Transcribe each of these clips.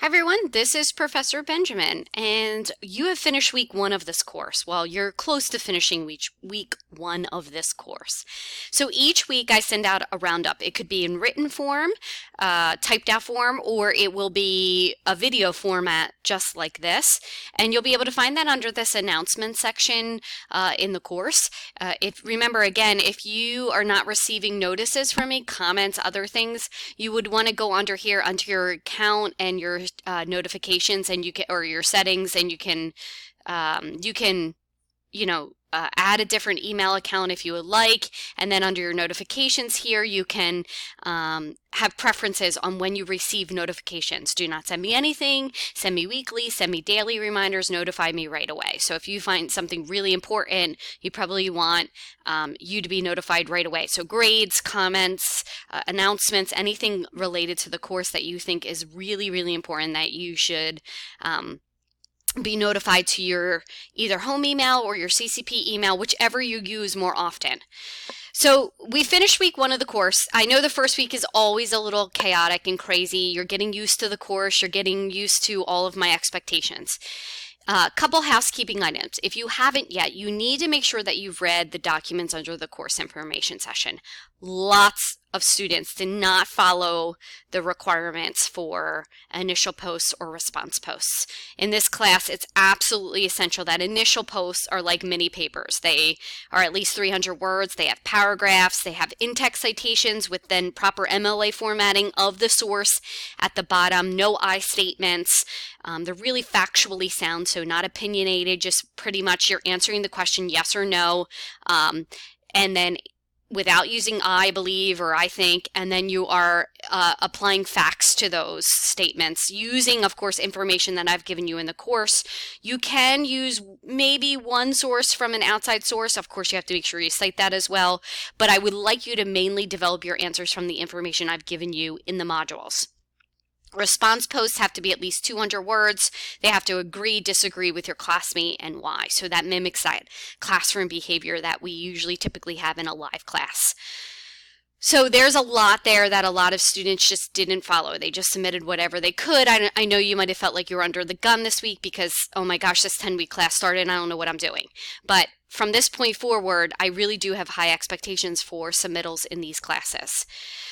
Hi everyone, this is Professor Benjamin, and you have finished week one of this course. Well, you're close to finishing week one of this course. So each week I send out a roundup. It could be in written form, typed out form, or it will be a video format just like this. And you'll be able to find that under this announcement section in the course. Remember again, if you are not receiving notices from me, comments, other things, you would want to go under here under your account and your notifications, and you can, or your settings, and you can add a different email account if you would like, and then under your notifications here you can have preferences on when you receive notifications. Do not send me anything, send me weekly, send me daily reminders, notify me right away. So if you find something really important, you probably want you to be notified right away. So grades, comments, announcements, anything related to the course that you think is really, really important that you should be notified to your either home email or your CCP email, whichever you use more often. So we finished week one of the course. I know the first week is always a little chaotic and crazy. You're getting used to the course. You're getting used to all of my expectations. Couple housekeeping items. If you haven't yet, you need to make sure that you've read the documents under the course information session. Lots of students did not follow the requirements for initial posts or response posts. In this class, it's absolutely essential that initial posts are like mini papers. They are at least 300 words, they have paragraphs, they have in-text citations with then proper MLA formatting of the source at the bottom, no I statements. They're really factually sound, so not opinionated, just pretty much you're answering the question yes or no, and then without using I believe or I think, and then you are applying facts to those statements using, of course, information that I've given you in the course. You can use maybe one source from an outside source. Of course, you have to make sure you cite that as well, but I would like you to mainly develop your answers from the information I've given you in the modules. Response posts have to be at least 200 words. They have to agree, disagree with your classmate, and why. So that mimics that classroom behavior that we usually typically have in a live class. So there's a lot there that a lot of students just didn't follow. They just submitted whatever they could. I know you might have felt like you were under the gun this week because, oh my gosh, this 10-week class started and I don't know what I'm doing. But from this point forward, I really do have high expectations for submittals in these classes.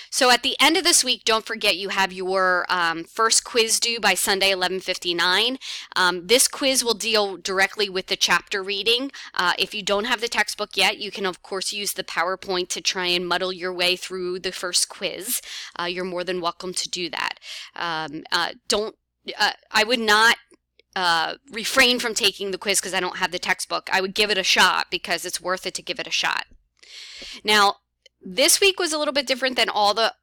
So at the end of this week, don't forget you have your first quiz due by Sunday, 11:59. This quiz will deal directly with the chapter reading. If you don't have the textbook yet, you can of course use the PowerPoint to try and muddle your way through the first quiz. You're more than welcome to do that. I would not refrain from taking the quiz because I don't have the textbook. I would give it a shot because it's worth it to give it a shot. Now, this week was a little bit different than all the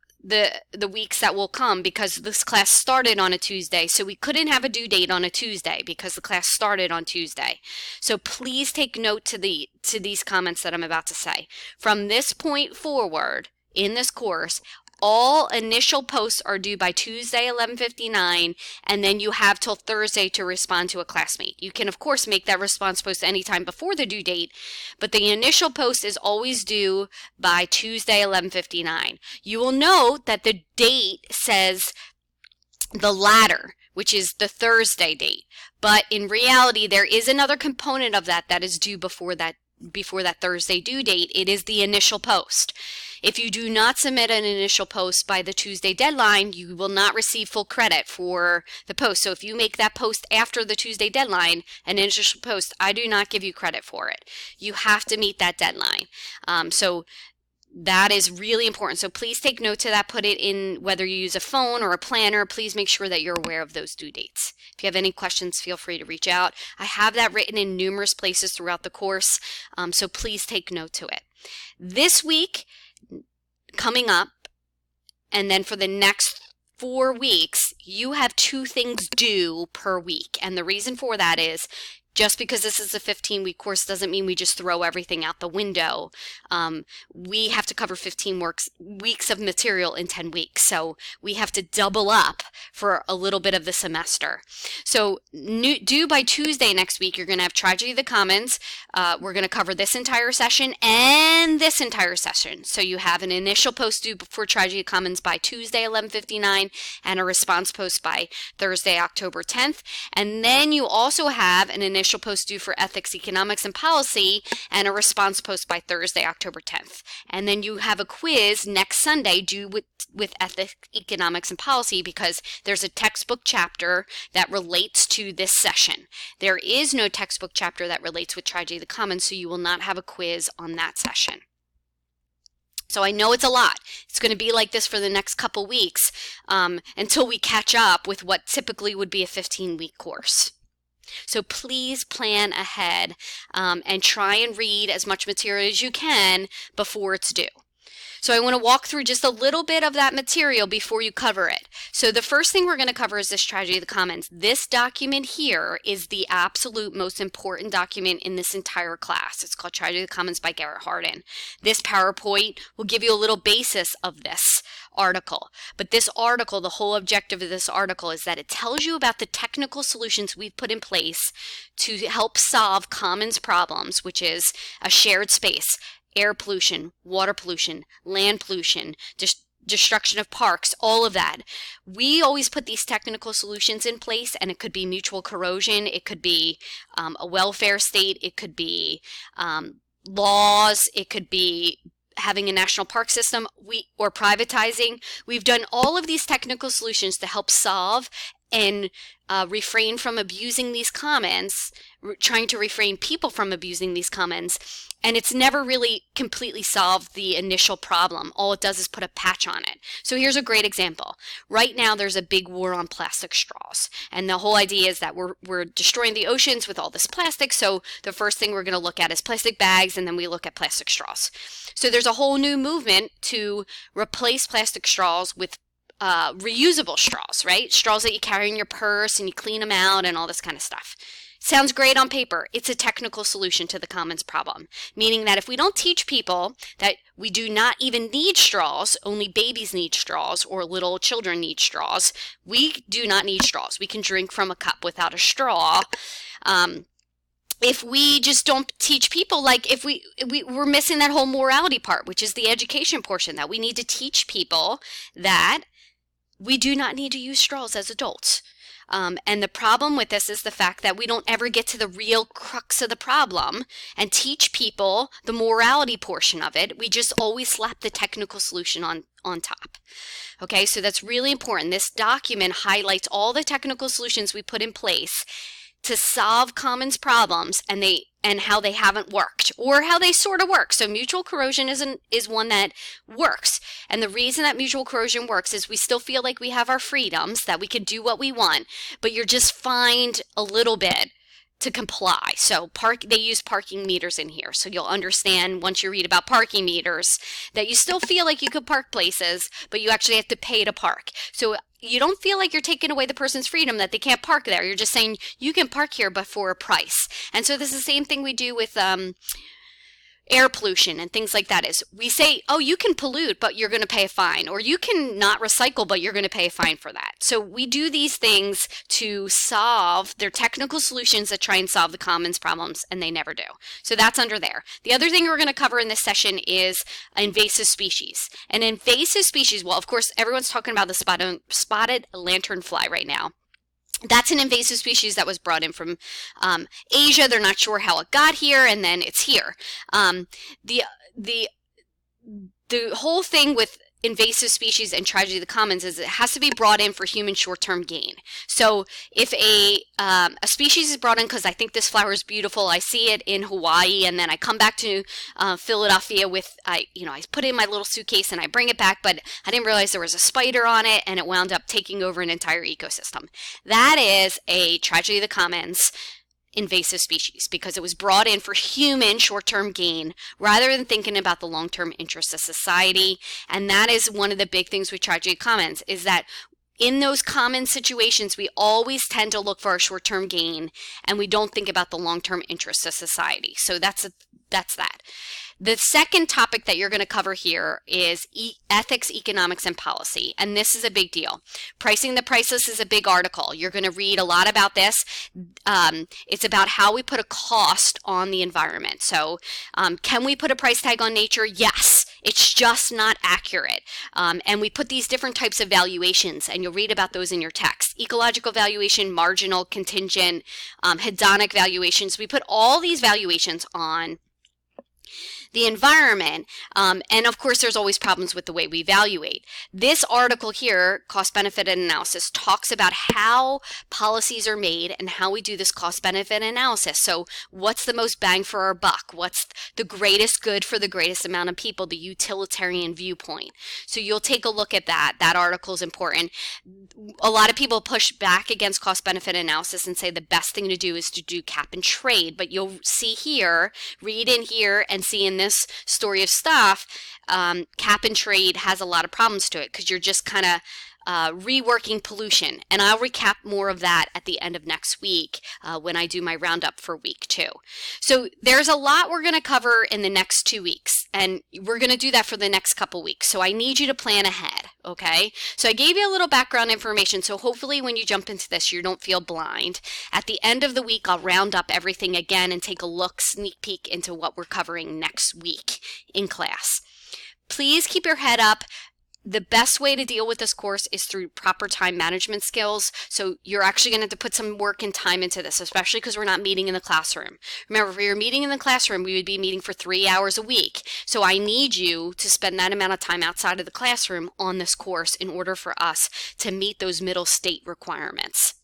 weeks that will come because this class started on a Tuesday, so we couldn't have a due date on a Tuesday because the class started on Tuesday. So please take note to these comments that I'm about to say. From this point forward in this course, all initial posts are due by Tuesday, 11:59, and then you have till Thursday to respond to a classmate. You can, of course, make that response post anytime before the due date, but the initial post is always due by Tuesday, 11:59. You will note that the date says the latter, which is the Thursday date, but in reality, there is another component of that is due before that Thursday due date. It is the initial post. If you do not submit an initial post by the Tuesday deadline, you will not receive full credit for the post. So if you make that post after the Tuesday deadline, an initial post, I do not give you credit for it. You have to meet that deadline. So that is really important. So please take note to that. Put it in whether you use a phone or a planner. Please make sure that you're aware of those due dates. If you have any questions, feel free to reach out. I have that written in numerous places throughout the course, so please take note to it. This week, coming up, and then for the next 4 weeks, you have 2 things due per week. And the reason for that is just because this is a 15-week course doesn't mean we just throw everything out the window. We have to cover 15 weeks of material in 10 weeks. So we have to double up for a little bit of the semester. So due by Tuesday next week, you're going to have Tragedy of the Commons. We're going to cover this entire session and this entire session. So you have an initial post due for Tragedy of the Commons by Tuesday, 11:59, and a response post by Thursday, October 10th. And then you also have an initial post due for Ethics, Economics, and Policy, and a response post by Thursday, October 10th. And then you have a quiz next Sunday due with Ethics, Economics, and Policy, because there's a textbook chapter that relates to this session. There is no textbook chapter that relates with Tragedy of the Commons, so you will not have a quiz on that session. So I know it's a lot. It's going to be like this for the next couple weeks until we catch up with what typically would be a 15-week course. So please plan ahead and try and read as much material as you can before it's due. So I want to walk through just a little bit of that material before you cover it. So the first thing we're going to cover is this Tragedy of the Commons. This document here is the absolute most important document in this entire class. It's called Tragedy of the Commons by Garrett Hardin. This PowerPoint will give you a little basis of this article. But this article, the whole objective of this article is that it tells you about the technical solutions we've put in place to help solve commons problems, which is a shared space, air pollution, water pollution, land pollution, destruction of parks, all of that. We always put these technical solutions in place, and it could be mutual corrosion, it could be a welfare state, it could be laws, it could be having a national park system, or privatizing. We've done all of these technical solutions to help solve and refrain from abusing these commons, trying to refrain people from abusing these commons, and it's never really completely solved the initial problem. All it does is put a patch on it. So here's a great example. Right now there's a big war on plastic straws, and the whole idea is that we're destroying the oceans with all this plastic, so the first thing we're going to look at is plastic bags, and then we look at plastic straws. So there's a whole new movement to replace plastic straws with reusable straws, right? Straws that you carry in your purse and you clean them out and all this kind of stuff. Sounds great on paper. It's a technical solution to the commons problem, meaning that if we don't teach people that we do not even need straws, only babies need straws or little children need straws, we do not need straws. We can drink from a cup without a straw. If we just don't teach people, like if we're missing that whole morality part, which is the education portion, that we need to teach people that we do not need to use straws as adults. And the problem with this is the fact that we don't ever get to the real crux of the problem and teach people the morality portion of it. We just always slap the technical solution on top. Okay, so that's really important. This document highlights all the technical solutions we put in place to solve commons problems, and how they haven't worked, or how they sort of work. So mutual corrosion is one that works. And the reason that mutual corrosion works is we still feel like we have our freedoms, that we can do what we want, but you're just fined a little bit to comply. So they use parking meters in here. So you'll understand once you read about parking meters that you still feel like you could park places, but you actually have to pay to park. So you don't feel like you're taking away the person's freedom that they can't park there. You're just saying you can park here, but for a price. And so this is the same thing we do with air pollution and things like that. Is we say, oh, you can pollute, but you're going to pay a fine, or you can not recycle, but you're going to pay a fine for that. So we do these things to solve their technical solutions that try and solve the commons problems, and they never do. So that's under there. The other thing we're going to cover in this session is invasive species. An invasive species, well, of course, everyone's talking about the spotted lanternfly right now. That's an invasive species that was brought in from Asia. They're not sure how it got here, and then it's here. The whole thing with invasive species and Tragedy of the Commons is it has to be brought in for human short-term gain. So if a species is brought in because I think this flower is beautiful, I see it in Hawaii, and then I come back to Philadelphia with, I put it in my little suitcase and I bring it back, but I didn't realize there was a spider on it, and it wound up taking over an entire ecosystem. That is a Tragedy of the Commons invasive species, because it was brought in for human short-term gain rather than thinking about the long-term interests of society. And that is one of the big things with Tragedy of the Commons, is that in those common situations, we always tend to look for our short-term gain, and we don't think about the long-term interests of society. So that's that. The second topic that you're going to cover here is ethics, economics, and policy. And this is a big deal. Pricing the Priceless is a big article. You're going to read a lot about this. It's about how we put a cost on the environment. So can we put a price tag on nature? Yes. It's just not accurate. And we put these different types of valuations, and you'll read about those in your text. Ecological valuation, marginal, contingent, hedonic valuations. We put all these valuations on the environment, and of course there's always problems with the way we evaluate. This article here, Cost Benefit Analysis, talks about how policies are made and how we do this cost benefit analysis. So what's the most bang for our buck? What's the greatest good for the greatest amount of people, the utilitarian viewpoint? So you'll take a look at that. That article is important. A lot of people push back against cost benefit analysis and say the best thing to do is to do cap and trade, but you'll see here, read in here and see in this story of stuff, cap and trade has a lot of problems to it because you're just kind of reworking pollution. And I'll recap more of that at the end of next week when I do my roundup for week 2. So there's a lot we're going to cover in the next 2 weeks, and we're going to do that for the next couple weeks. So I need you to plan ahead, okay? So I gave you a little background information, so hopefully when you jump into this, you don't feel blind. At the end of the week, I'll round up everything again and take a look, sneak peek into what we're covering next week in class. Please keep your head up. The best way to deal with this course is through proper time management skills. So you're actually going to have to put some work and time into this, especially because we're not meeting in the classroom. Remember, if we were meeting in the classroom, we would be meeting for 3 hours a week. So I need you to spend that amount of time outside of the classroom on this course in order for us to meet those middle state requirements.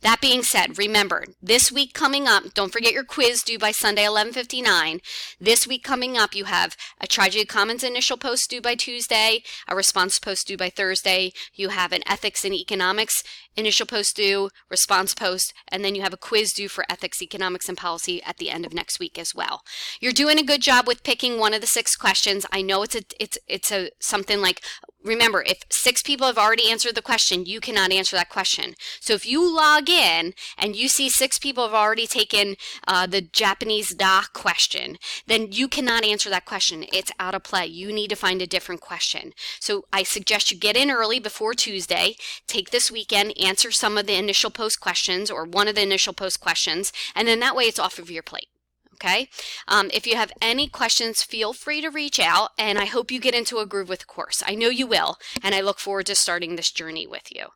That being said, remember, this week coming up, don't forget your quiz due by Sunday, 11:59. This week coming up, you have a Tragedy Commons initial post due by Tuesday, a response post due by Thursday. You have an ethics and economics initial post due, response post, and then you have a quiz due for ethics, economics, and policy at the end of next week as well. You're doing a good job with picking one of the 6 questions. I know it's something like, remember, if 6 people have already answered the question, you cannot answer that question. So if you log in and you see 6 people have already taken the Japanese da question, then you cannot answer that question. It's out of play. You need to find a different question. So I suggest you get in early before Tuesday, take this weekend, answer some of the initial post questions or one of the initial post questions, and then that way it's off of your plate. Okay? If you have any questions, feel free to reach out, and I hope you get into a groove with the course. I know you will, and I look forward to starting this journey with you.